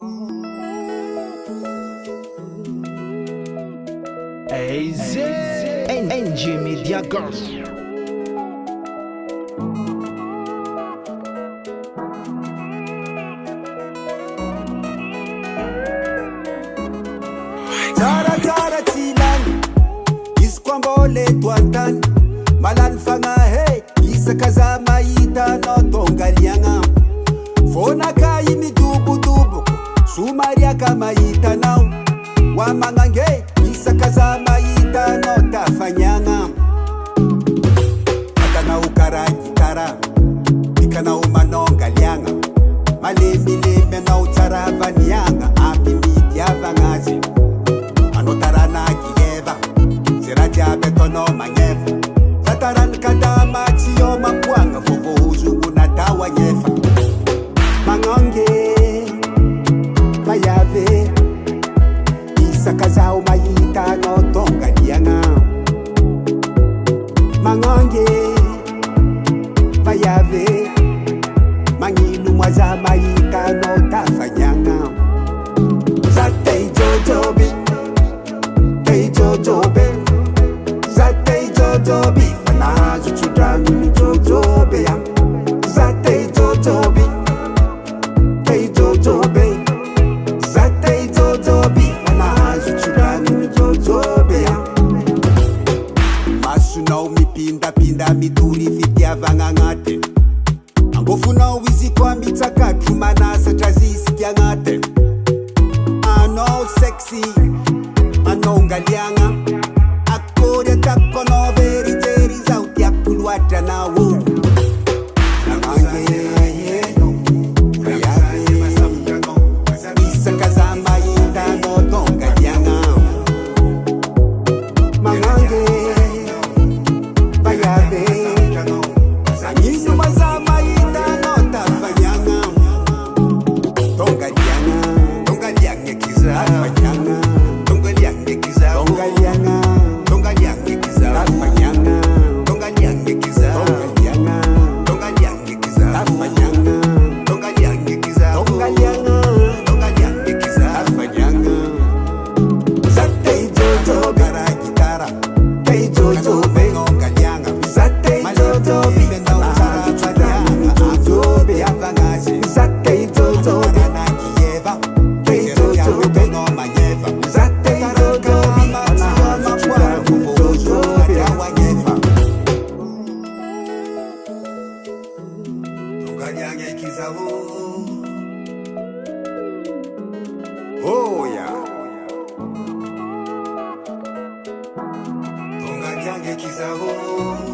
AZ NG Media Girls. Tara tilan iskwambole twantan malan fanga hey isakaza maita no tongalianga fona kai ni dubu sumaria kama ita now wamangange isakaza maita no tafanyanga akana ukara gitara ikana umanongalianga malemile mena utara vanyanga apindi yavangazi anotarana kieva zeraja betono manyefa zataran kadama tiyo makwanga fofo uzungu na dawa nyefa mangonge mayave isakazao mayita no tonga dianga mangonge mayave manginu mwaza mayita no tafanyanga zatei jojobi jojobe zatei jojobi fanazo chudani jojobe ya zatei jojobi jojobe zatei jojobi fanazo chudani jojobe ya masuna umipinda mituri vitia vangangate angofuna wizi kwa mitaka kumanasa chazisi kiangate ano sexy manongalianga akore takono veriteri zauti apulwata nawo isakazama ita no tongalianga mangange bayave anyinu mazama ita no tafanyanga tongalianga kiza afanyanga Oh yeah. Tonga kiza